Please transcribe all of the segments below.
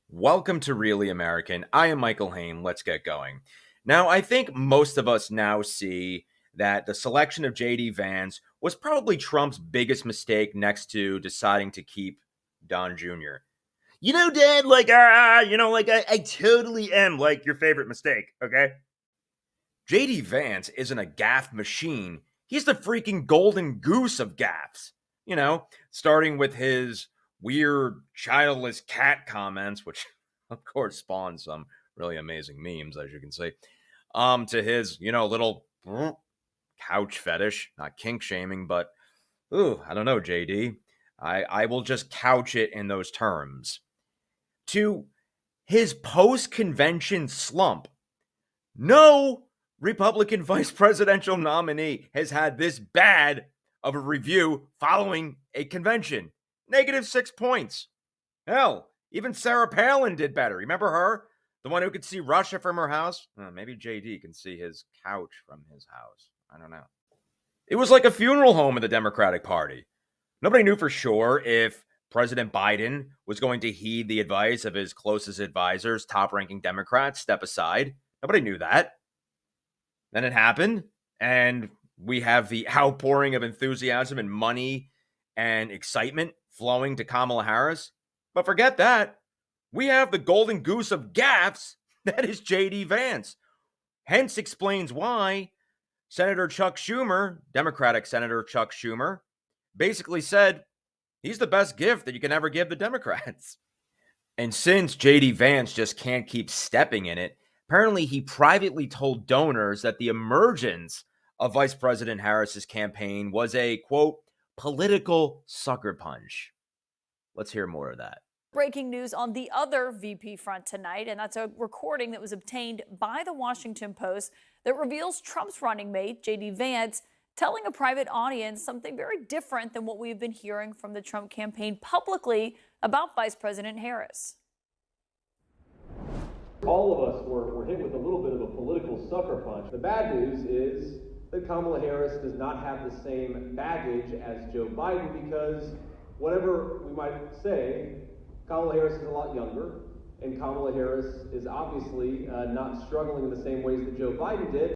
Welcome to Really American. I am Michael Hayne. Let's get going. Now, I think most of us now see that the selection of JD Vance was probably Trump's biggest mistake next to deciding to keep Don Jr. Dad, I totally am like your favorite mistake, okay? JD Vance isn't a gaffe machine. He's the freaking golden goose of gaffes. Starting with his weird childless cat comments, which of course spawned some really amazing memes, as you can see, to his, little couch fetish, not kink shaming, but I don't know, JD. I will just couch it in those terms. To his post-convention slump. No Republican vice presidential nominee has had this bad of a review following a convention. -6 points. Hell, even Sarah Palin did better. Remember her? The one who could see Russia from her house? Maybe JD can see his couch from his house. I don't know. It was like a funeral home in the Democratic Party. Nobody knew for sure if President Biden was going to heed the advice of his closest advisors, top-ranking Democrats, step aside. Nobody knew that. Then it happened, and we have the outpouring of enthusiasm and money and excitement flowing to Kamla Harris. But forget that. We have the golden goose of gaffes. That is JD Vance. Hence explains why Senator Chuck Schumer, Democratic Senator Chuck Schumer, basically said he's the best gift that you can ever give the Democrats. And since JD Vance just can't keep stepping in it, apparently he privately told donors that the emergence of Vice President Harris's campaign was a, quote, political sucker punch. Let's hear more of that. Breaking news on the other VP front tonight, and that's a recording that was obtained by the Washington Post that reveals Trump's running mate, JD Vance, telling a private audience something very different than what we've been hearing from the Trump campaign publicly about Vice President Harris. All of us were hit with a little bit of a political sucker punch. The bad news is that Kamala Harris does not have the same baggage as Joe Biden because whatever we might say, Kamala Harris is a lot younger, and Kamala Harris is obviously not struggling in the same ways that Joe Biden did.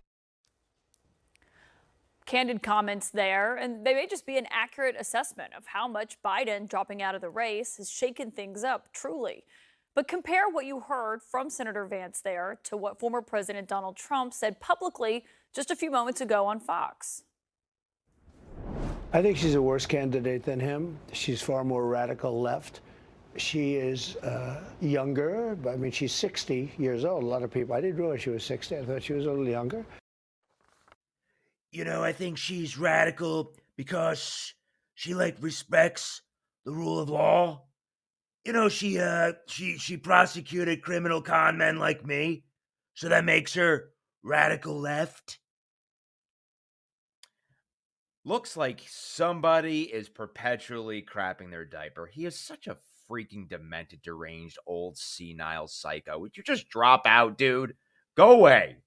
Candid comments there, and they may just be an accurate assessment of how much Biden dropping out of the race has shaken things up, truly. But compare what you heard from Senator Vance there to what former President Donald Trump said publicly just a few moments ago on Fox. I think she's a worse candidate than him. She's far more radical left. She is younger. I mean, she's 60 years old. A lot of people, I didn't realize she was 60. I thought she was a little younger. I think she's radical because she respects the rule of law. She prosecuted criminal con men like me, so that makes her radical left. Looks like somebody is perpetually crapping their diaper. He is such a freaking demented, deranged, old, senile psycho. Would you just drop out, dude? Go away.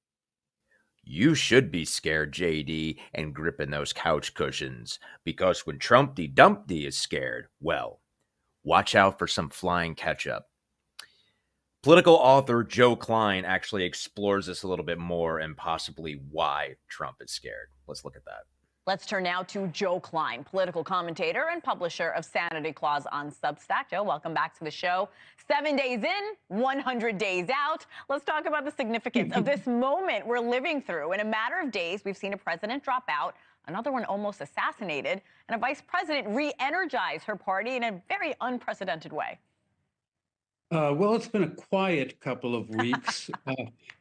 You should be scared, JD, and gripping those couch cushions, because when Trumpty Dumpty is scared, well, watch out for some flying ketchup. Political author Joe Klein actually explores this a little bit more and possibly why Trump is scared. Let's look at that. Let's turn now to Joe Klein, political commentator and publisher of Sanity Clause on Substack. Joe, welcome back to the show. 7 days in, 100 days out. Let's talk about the significance of this moment we're living through. In a matter of days, we've seen a president drop out, another one almost assassinated, and a vice president re-energize her party in a very unprecedented way. Well, it's been a quiet couple of weeks.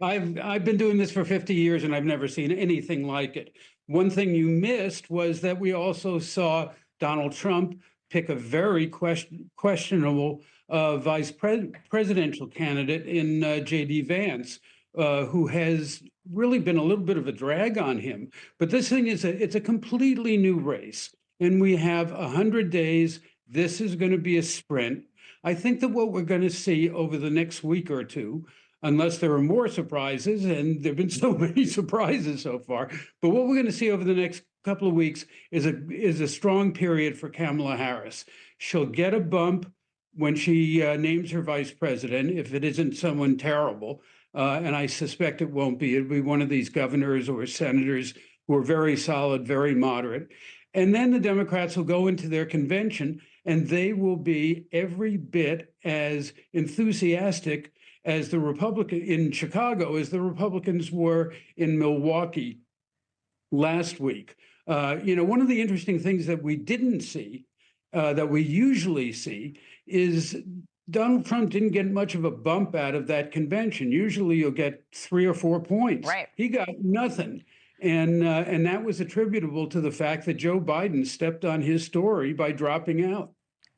I've been doing this for 50 years, and I've never seen anything like it. One thing you missed was that we also saw Donald Trump pick a very questionable presidential candidate in JD Vance, who has really been a little bit of a drag on him. But this thing is it's a completely new race, and we have 100 days. This is going to be a sprint. I think that what we're going to see over the next week or two, unless there are more surprises, and there have been so many surprises so far, but what we're going to see over the next couple of weeks is a strong period for Kamala Harris. She'll get a bump when she names her vice president, if it isn't someone terrible, and I suspect it won't be, it'll be one of these governors or senators who are very solid, very moderate. And then the Democrats will go into their convention and they will be every bit as enthusiastic as the Republican in Chicago as the Republicans were in Milwaukee last week. One of the interesting things that we didn't see, that we usually see, is Donald Trump didn't get much of a bump out of that convention. Usually you'll get 3 or 4 points. Right. He got nothing. And that was attributable to the fact that Joe Biden stepped on his story by dropping out.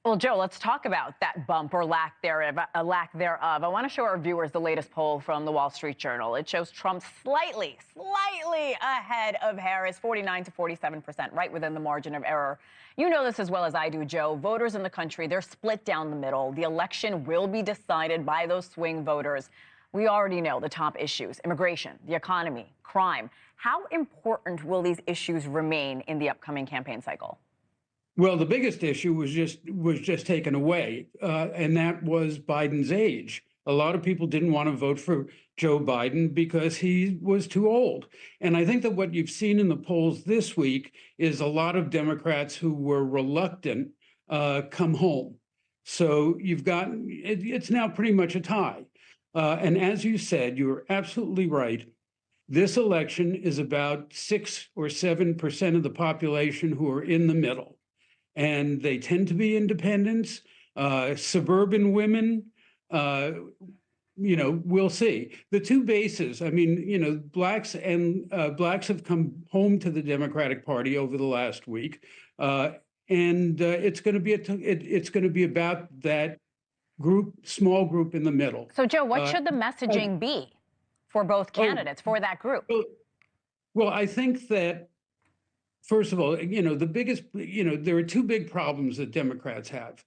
Well, Joe, let's talk about that bump or lack thereof. I want to show our viewers the latest poll from the Wall Street Journal. It shows Trump slightly ahead of Harris, 49 to 47%, right within the margin of error. You know this as well as I do, Joe. Voters in the country, they're split down the middle. The election will be decided by those swing voters. We already know the top issues: immigration, the economy, crime. How important will these issues remain in the upcoming campaign cycle? Well, the biggest issue was just taken away, and that was Biden's age. A lot of people didn't want to vote for Joe Biden because he was too old. And I think that what you've seen in the polls this week is a lot of Democrats who were reluctant come home. So you've got, it's now pretty much a tie. And as you said, you're absolutely right. This election is about 6 or 7% of the population who are in the middle. And they tend to be independents, suburban women, we'll see. The two bases, blacks have come home to the Democratic Party over the last week. And it's going to be about that small group in the middle. So, Joe, what should the messaging be for both candidates, for that group? Well, I think that, first of all, the biggest, there are two big problems that Democrats have.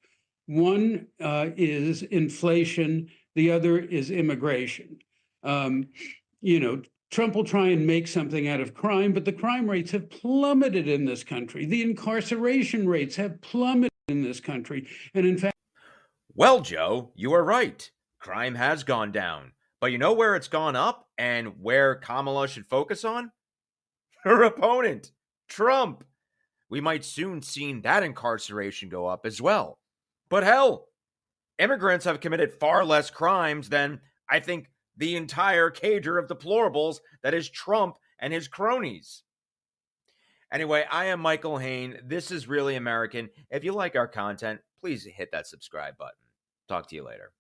One is inflation. The other is immigration. Trump will try and make something out of crime, but the crime rates have plummeted in this country. The incarceration rates have plummeted in this country. And in fact, well, Joe, you are right. Crime has gone down. But you know where it's gone up and where Kamala should focus on? Her opponent, Trump. We might soon see that incarceration go up as well. But hell, immigrants have committed far less crimes than, I think, the entire cadre of deplorables that is Trump and his cronies. Anyway, I am Michael Hayne. This is Really American. If you like our content, please hit that subscribe button. Talk to you later.